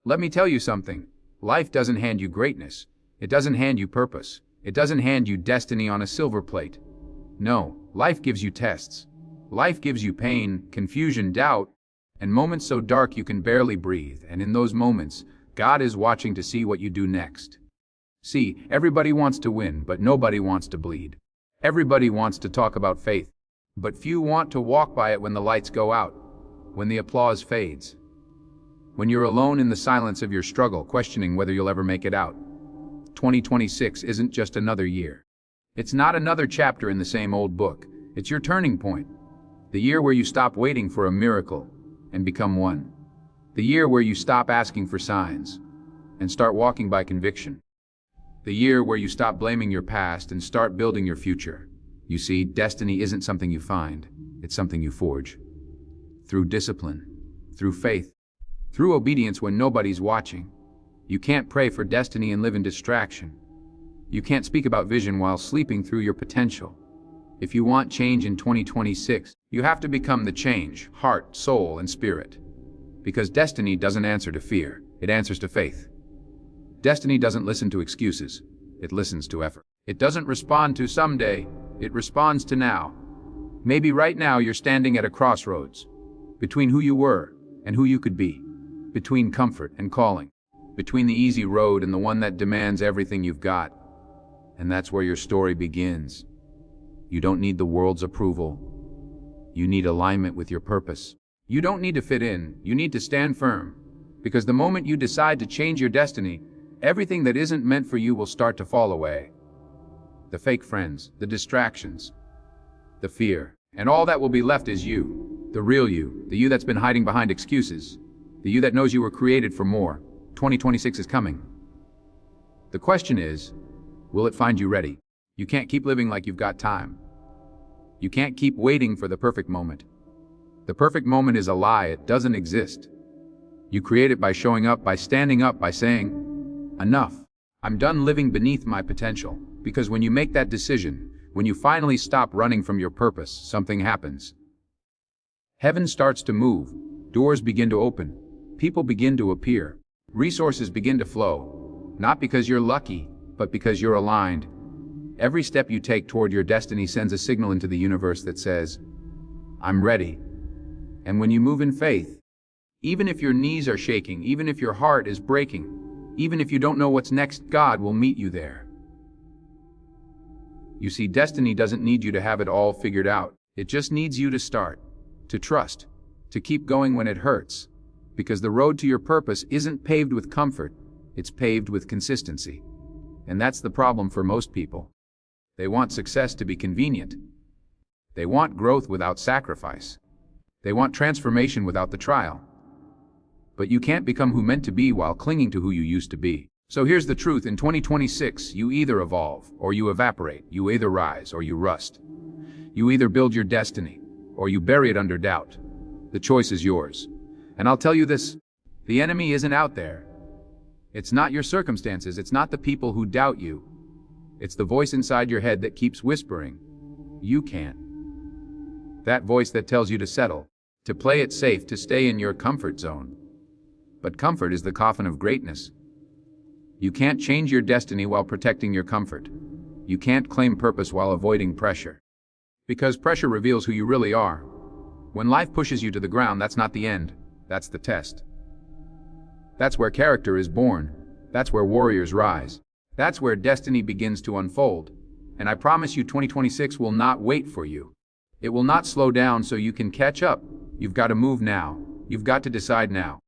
Let me tell you something. Life doesn't hand you greatness. It doesn't hand you purpose. It doesn't hand you destiny on a silver plate. No, life gives you tests. Life gives you pain, confusion, doubt, and moments so dark you can barely breathe. And in those moments, God is watching to see what you do next. See, everybody wants to win, but nobody wants to bleed. Everybody wants to talk about faith, but few want to walk by it when the lights go out, when the applause fades, when you're alone in the silence of your struggle, questioning whether you'll ever make it out. 2026 isn't just another year. It's not another chapter in the same old book. It's your turning point. The year where you stop waiting for a miracle and become one. The year where you stop asking for signs and start walking by conviction. The year where you stop blaming your past and start building your future. You see, destiny isn't something you find, it's something you forge. Through discipline, through faith, through obedience when nobody's watching. You can't pray for destiny and live in distraction. You can't speak about vision while sleeping through your potential. If you want change in 2026, you have to become the change, heart, soul, and spirit. Because destiny doesn't answer to fear, it answers to faith. Destiny doesn't listen to excuses, it listens to effort. It doesn't respond to someday, it responds to now. Maybe right now you're standing at a crossroads, between who you were and who you could be, between comfort and calling, between the easy road and the one that demands everything you've got. And that's where your story begins. You don't need the world's approval. You need alignment with your purpose. You don't need to fit in, you need to stand firm. Because the moment you decide to change your destiny, everything that isn't meant for you will start to fall away. The fake friends, the distractions, the fear, and all that will be left is you. The real you, the you that's been hiding behind excuses, the you that knows you were created for more. 2026 is coming. The question is, will it find you ready? You can't keep living like you've got time. You can't keep waiting for the perfect moment. The perfect moment is a lie, it doesn't exist. You create it by showing up, by standing up, by saying, enough. I'm done living beneath my potential. Because when you make that decision, when you finally stop running from your purpose, something happens. Heaven starts to move, doors begin to open, people begin to appear, resources begin to flow. Not because you're lucky, but because you're aligned. Every step you take toward your destiny sends a signal into the universe that says, I'm ready. And when you move in faith, even if your knees are shaking, even if your heart is breaking, even if you don't know what's next, God will meet you there. You see, destiny doesn't need you to have it all figured out. It just needs you to start, to trust, to keep going when it hurts. Because the road to your purpose isn't paved with comfort, it's paved with consistency. And that's the problem for most people. They want success to be convenient. They want growth without sacrifice. They want transformation without the trial. But you can't become who meant to be while clinging to who you used to be. So here's the truth, in 2026, you either evolve or you evaporate, you either rise or you rust. You either build your destiny or you bury it under doubt. The choice is yours. And I'll tell you this, the enemy isn't out there. It's not your circumstances, it's not the people who doubt you. It's the voice inside your head that keeps whispering, you can. That voice that tells you to settle, to play it safe, to stay in your comfort zone. But comfort is the coffin of greatness. You can't change your destiny while protecting your comfort. You can't claim purpose while avoiding pressure. Because pressure reveals who you really are. When life pushes you to the ground, that's not the end, that's the test. That's where character is born. That's where warriors rise. That's where destiny begins to unfold. And I promise you 2026 will not wait for you. It will not slow down so you can catch up. You've got to move now. You've got to decide now.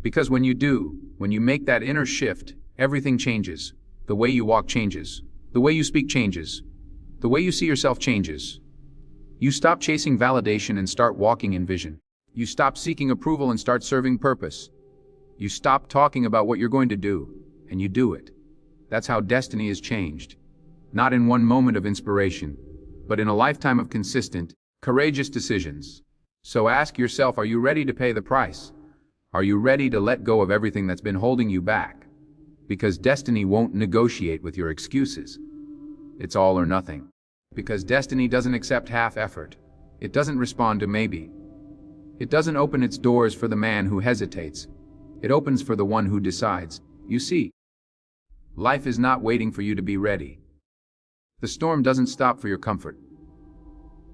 Because when you do, when you make that inner shift, everything changes. The way you walk changes. The way you speak changes. The way you see yourself changes. You stop chasing validation and start walking in vision. You stop seeking approval and start serving purpose. You stop talking about what you're going to do, and you do it. That's how destiny is changed. Not in one moment of inspiration, but in a lifetime of consistent, courageous decisions. So ask yourself, are you ready to pay the price? Are you ready to let go of everything that's been holding you back? Because destiny won't negotiate with your excuses. It's all or nothing. Because destiny doesn't accept half effort. It doesn't respond to maybe. It doesn't open its doors for the man who hesitates. It opens for the one who decides. You see, life is not waiting for you to be ready. The storm doesn't stop for your comfort.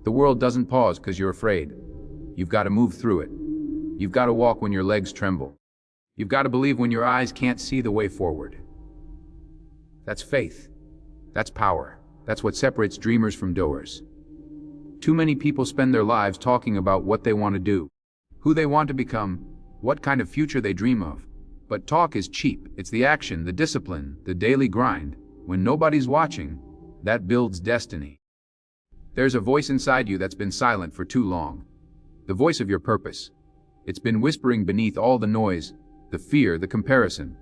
The world doesn't pause because you're afraid. You've got to move through it. You've got to walk when your legs tremble. You've got to believe when your eyes can't see the way forward. That's faith. That's power. That's what separates dreamers from doers. Too many people spend their lives talking about what they want to do, who they want to become, what kind of future they dream of. But talk is cheap. It's the action, the discipline, the daily grind. When nobody's watching, that builds destiny. There's a voice inside you that's been silent for too long. The voice of your purpose. It's been whispering beneath all the noise, the fear, the comparison.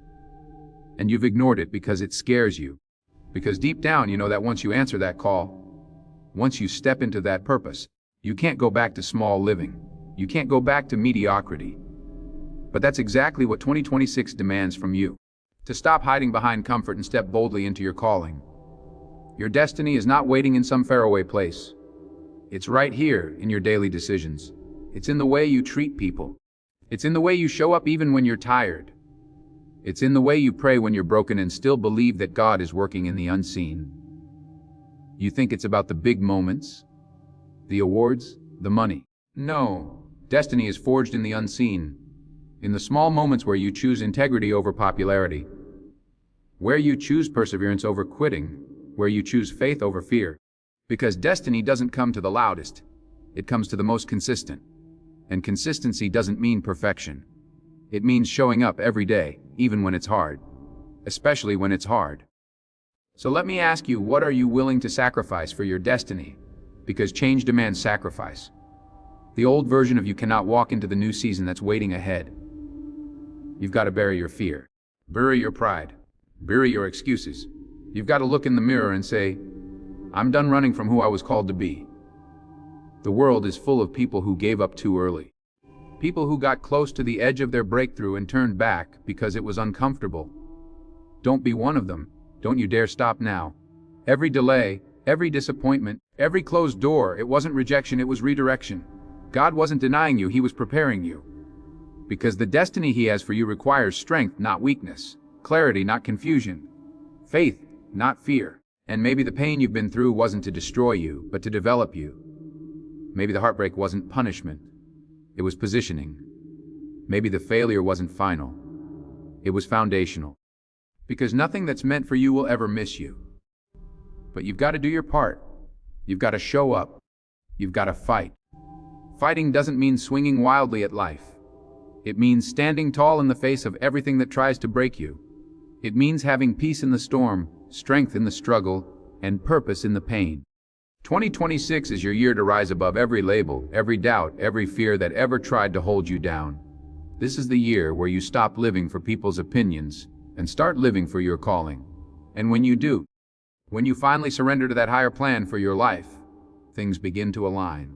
And you've ignored it because it scares you. Because deep down you know that once you answer that call, once you step into that purpose, you can't go back to small living. You can't go back to mediocrity. But that's exactly what 2026 demands from you. To stop hiding behind comfort and step boldly into your calling. Your destiny is not waiting in some faraway place. It's right here in your daily decisions. It's in the way you treat people. It's in the way you show up even when you're tired. It's in the way you pray when you're broken and still believe that God is working in the unseen. You think it's about the big moments, the awards, the money. No, destiny is forged in the unseen, in the small moments where you choose integrity over popularity, where you choose perseverance over quitting, where you choose faith over fear. Because destiny doesn't come to the loudest, it comes to the most consistent. And consistency doesn't mean perfection. It means showing up every day, even when it's hard. Especially when it's hard. So let me ask you, what are you willing to sacrifice for your destiny? Because change demands sacrifice. The old version of you cannot walk into the new season that's waiting ahead. You've got to bury your fear. Bury your pride. Bury your excuses. You've got to look in the mirror and say, I'm done running from who I was called to be. The world is full of people who gave up too early. People who got close to the edge of their breakthrough and turned back because it was uncomfortable. Don't be one of them. Don't you dare stop now. Every delay, every disappointment, every closed door, it wasn't rejection, it was redirection. God wasn't denying you, He was preparing you. Because the destiny He has for you requires strength, not weakness. Clarity, not confusion. Faith, not fear. And maybe the pain you've been through wasn't to destroy you, but to develop you. Maybe the heartbreak wasn't punishment. It was positioning. Maybe the failure wasn't final. It was foundational. Because nothing that's meant for you will ever miss you. But you've got to do your part. You've got to show up. You've got to fight. Fighting doesn't mean swinging wildly at life. It means standing tall in the face of everything that tries to break you. It means having peace in the storm, strength in the struggle, and purpose in the pain. 2026 is your year to rise above every label, every doubt, every fear that ever tried to hold you down. This is the year where you stop living for people's opinions and start living for your calling. And when you do, when you finally surrender to that higher plan for your life, things begin to align.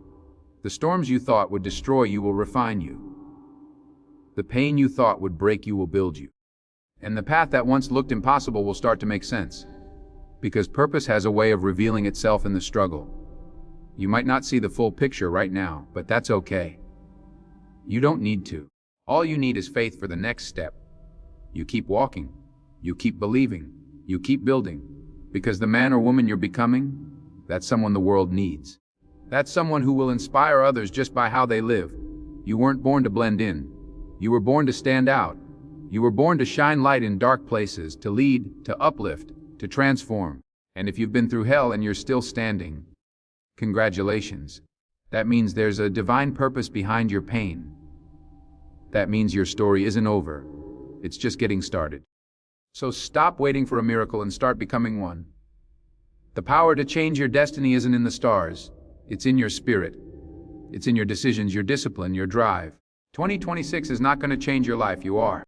The storms you thought would destroy you will refine you. The pain you thought would break you will build you. And the path that once looked impossible will start to make sense. Because purpose has a way of revealing itself in the struggle. You might not see the full picture right now, but that's okay. You don't need to. All you need is faith for the next step. You keep walking. You keep believing. You keep building. Because the man or woman you're becoming, that's someone the world needs. That's someone who will inspire others just by how they live. You weren't born to blend in. You were born to stand out. You were born to shine light in dark places, to lead, to uplift, to transform. And if you've been through hell and you're still standing, congratulations. That means there's a divine purpose behind your pain. That means your story isn't over. It's just getting started. So stop waiting for a miracle and start becoming one. The power to change your destiny isn't in the stars. It's in your spirit. It's in your decisions, your discipline, your drive. 2026 is not going to change your life. You are.